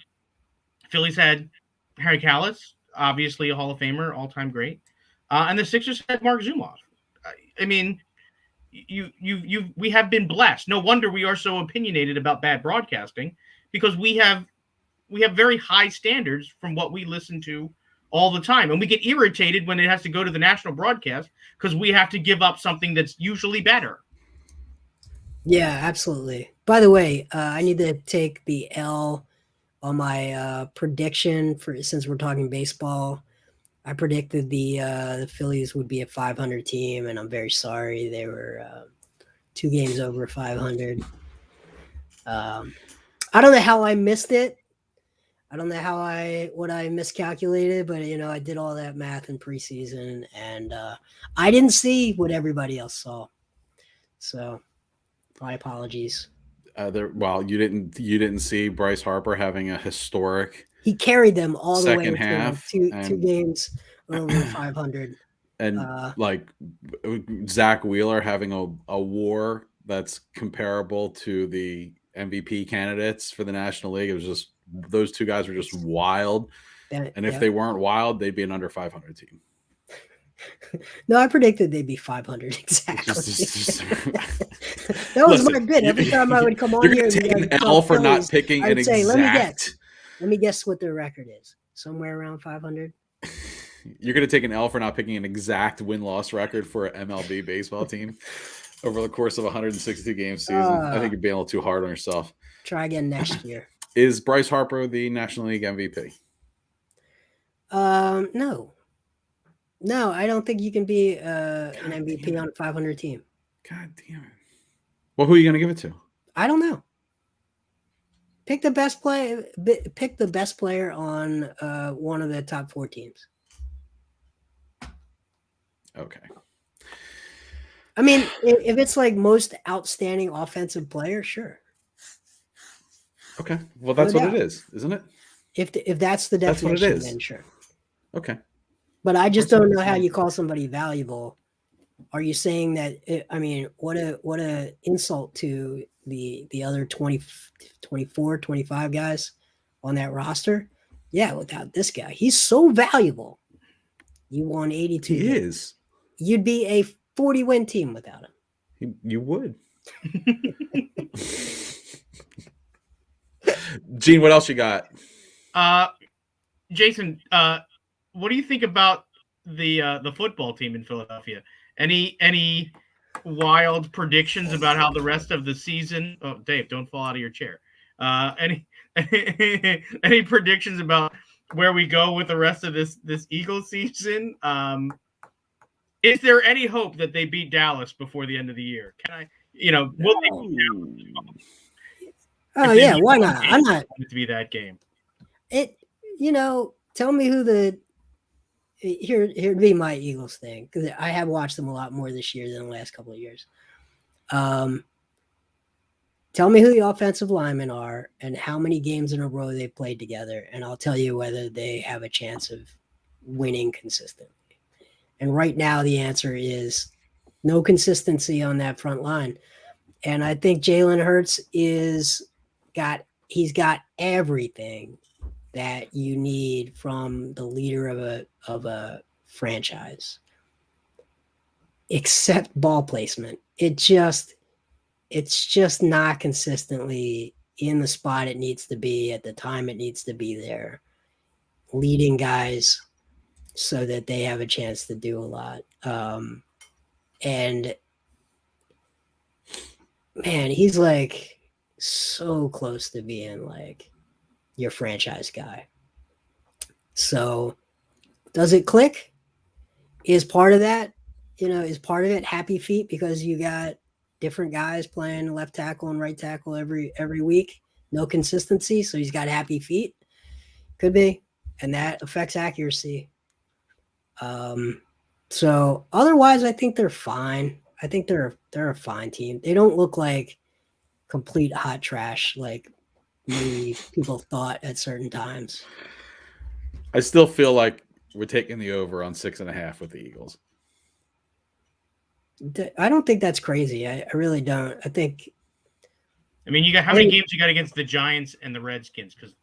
Phillies had Harry Kalas, obviously a Hall of Famer, all-time great, and the Sixers had Mark Zumoff. I mean, we have been blessed. No wonder we are so opinionated about bad broadcasting, because we have very high standards from what we listen to all the time. And we get irritated when it has to go to the national broadcast because we have to give up something that's usually better. Yeah, absolutely. By the way, I need to take the L on my prediction since we're talking baseball. I predicted the Phillies would be a 500 team, and I'm very sorry. They were 2 games over 500. I don't know how I missed it. I don't know what I miscalculated, but I did all that math in preseason, and I didn't see what everybody else saw. So, my apologies. You didn't see Bryce Harper having a historic. He carried them all the way second half, to two games over 500, and Zach Wheeler having a WAR that's comparable to the MVP candidates for the National League. It was just, those two guys were just wild. And if they weren't wild, they'd be an under 500 team. No, I predicted they'd be 500 exactly. That was my bit. Every time I would come on here, take an L for not picking an exact. Let me guess what their record is. Somewhere around 500. You're going to take an L for not picking an exact win-loss record for an MLB baseball team over the course of 162 game season. I think you're being a little too hard on yourself. Try again next year. Is Bryce Harper the National League MVP? No, I don't think you can be an MVP on a 500 team. God damn it. Well, who are you going to give it to? I don't know. Pick the best player. Pick the best player on one of the top 4 teams. Okay. I mean, if it's like most outstanding offensive player, sure. Okay. Well, that's what it is, isn't it? If that's the definition, that's what it is. Then sure. Okay. But I just don't know how you call somebody valuable. Are you saying that? I mean, what a insult to the other 20, 24, 25 guys on that roster. Yeah, without this guy, he's so valuable. You won 82. He is. You'd be a 40-win team without him. You would. Gene, what else you got? Jason, what do you think about the football team in Philadelphia? Any wild predictions about how the rest of the season? Oh, Dave, don't fall out of your chair. Any predictions about where we go with the rest of this Eagles season? Is there any hope that they beat Dallas before the end of the year? Can I? Will they beat Dallas? Oh yeah, why not? I'm not to be that game. Tell me who here'd be my Eagles thing, because I have watched them a lot more this year than the last couple of years. Tell me who the offensive linemen are and how many games in a row they played together, and I'll tell you whether they have a chance of winning consistently. And right now, the answer is no consistency on that front line. And I think Jalen Hurts he's got everything that you need from the leader of a franchise, except ball placement. It's just not consistently in the spot it needs to be at the time it needs to be there, leading guys so that they have a chance to do a lot. And man, he's like so close to being like your franchise guy. So does it click? Is part of that is part of it happy feet because you got different guys playing left tackle and right tackle every week. No consistency, so he's got happy feet. Could be, and that affects accuracy. So otherwise, I think they're fine. I think they're a fine team. They don't look like complete hot trash like maybe people thought at certain times. I still feel like we're taking the over on 6.5 with the Eagles. I don't think that's crazy. I really don't. I think. I mean, you got how many games you got against the Giants and the Redskins? Because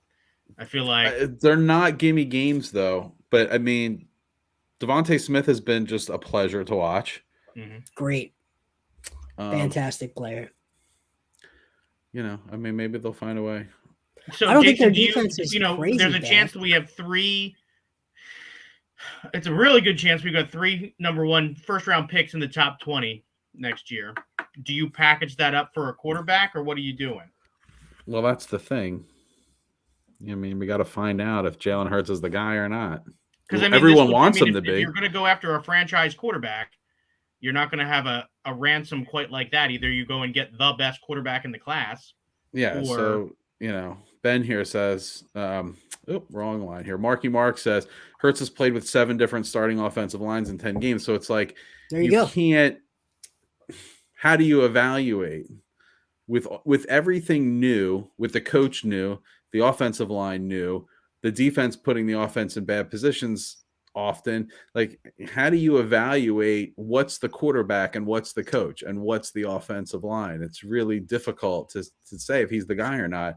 I feel like they're not gimme games though. But I mean, Devontae Smith has been just a pleasure to watch. Mm-hmm. Great, fantastic player. I mean, maybe they'll find a way. So I don't Jason, think their defense is crazy there's a bad. chance that we have 3. It's a really good chance we got 3 number 1 first-round picks in the top 20 next year. Do you package that up for a quarterback, or what are you doing? Well, that's the thing. I mean, we got to find out if Jalen Hurts is the guy or not. Because everyone wants him to be. If you're going to go after a franchise quarterback, you're not going to have a ransom quite like that. Either you go and get the best quarterback in the class. Yeah, so, Ben here says, wrong line here. Marky Mark says, Hurts has played with 7 different starting offensive lines in 10 games. So it's like, there you go. Can't, how do you evaluate? With everything new, with the coach new, the offensive line new, the defense putting the offense in bad positions often, like how do you evaluate what's the quarterback and what's the coach and what's the offensive line? It's really difficult to say if he's the guy or not.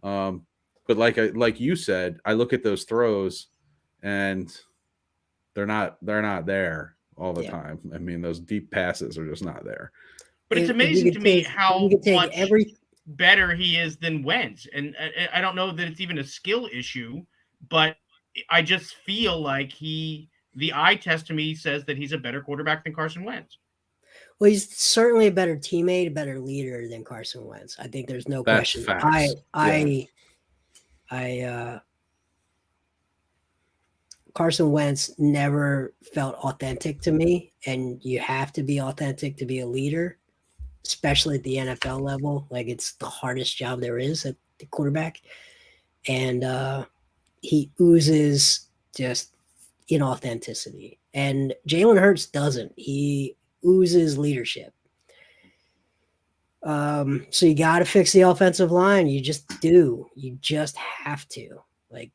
But like you said, I look at those throws and they're not there all the time. I mean, those deep passes are just not there. But it's amazing to me how much better he is than Wentz. And I don't know that it's even a skill issue, but I just feel like the eye test to me says that he's a better quarterback than Carson Wentz. Well, he's certainly a better teammate, a better leader than Carson Wentz. I think there's no question. Carson Wentz never felt authentic to me, and you have to be authentic to be a leader, especially at the NFL level. Like, it's the hardest job there is at the quarterback. And he oozes just inauthenticity. And Jalen Hurts doesn't. He oozes leadership. So you got to fix the offensive line. You just do. You just have to. Like,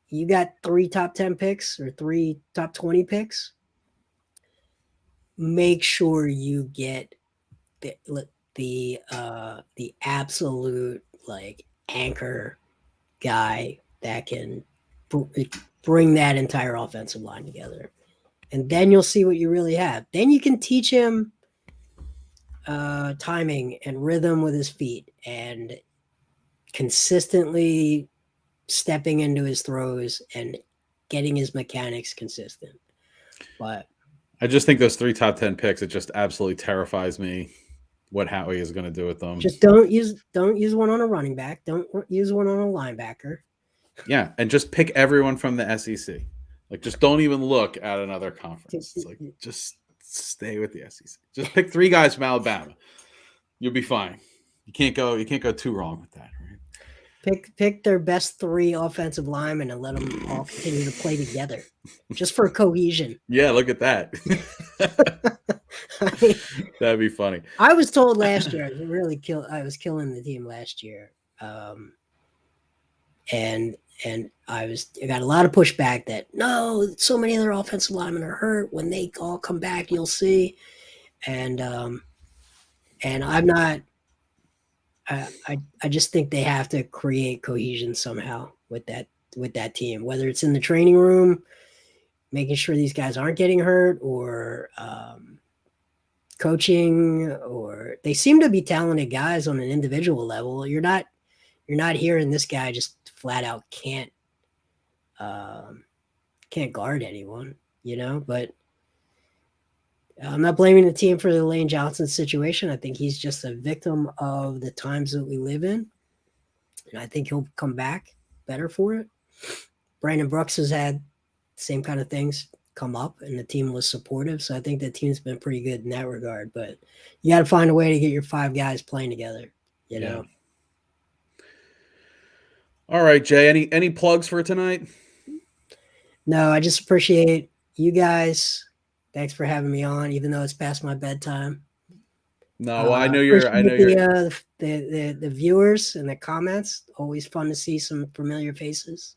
you got 3 top 10 picks or 3 top 20 picks. Make sure you get the absolute like anchor guy that can bring that entire offensive line together, and then you'll see what you really have. Then you can teach him timing and rhythm with his feet and consistently stepping into his throws and getting his mechanics consistent. But I just think those 3 top 10 picks, it just absolutely terrifies me what Howie is going to do with them. Just don't use one on a running back. Don't use one on a linebacker. Yeah, and just pick everyone from the SEC. Like, just don't even look at another conference. It's like, just stay with the SEC. Just pick 3 guys from Alabama. You'll be fine. You can't go too wrong with that, right? Pick their best 3 offensive linemen and let them all continue to play together, just for cohesion. Yeah, look at that. That'd be funny. I was told last year I was killing the team last year, and I got a lot of pushback that no, so many other offensive linemen are hurt. When they all come back, you'll see. And I'm not. I just think they have to create cohesion somehow with that team, whether it's in the training room, making sure these guys aren't getting hurt, or coaching, or they seem to be talented guys on an individual level. You're not hearing this guy just flat out can't guard anyone, but I'm not blaming the team for the Lane Johnson situation. I think he's just a victim of the times that we live in. And I think he'll come back better for it. Brandon Brooks has had the same kind of things come up, and the team was supportive. So I think the team's been pretty good in that regard. But you got to find a way to get your 5 guys playing together. You know. All right, Jay. Any plugs for tonight? No, I just appreciate you guys. Thanks for having me on, even though it's past my bedtime. No, I know you're. The viewers and the comments. Always fun to see some familiar faces.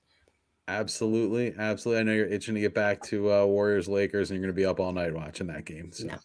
Absolutely. I know you're itching to get back to Warriors Lakers, and you're going to be up all night watching that game. So. No.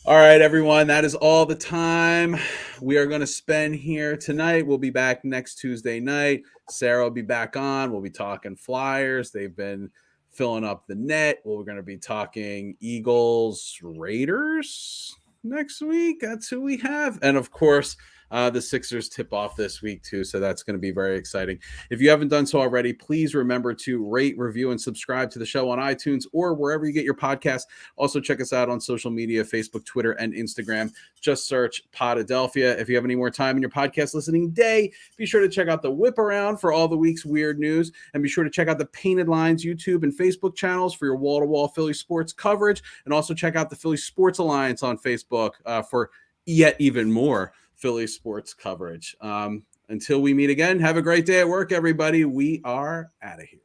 All right, everyone. That is all the time we are going to spend here tonight. We'll be back next Tuesday night. Sarah will be back on. We'll be talking Flyers. They've been filling up the net. We're going to be talking Eagles, Raiders next week. That's who we have. And of course, the Sixers tip off this week too. So that's going to be very exciting. If you haven't done so already, please remember to rate, review, and subscribe to the show on iTunes or wherever you get your podcasts. Also check us out on social media, Facebook, Twitter, and Instagram. Just search Podadelphia. If you have any more time in your podcast listening day, be sure to check out the Whip Around for all the week's weird news. And be sure to check out the Painted Lines YouTube and Facebook channels for your wall-to-wall Philly sports coverage. And also check out the Philly Sports Alliance on Facebook for yet even more Philly sports coverage. Until we meet again, have a great day at work, everybody. We are out of here.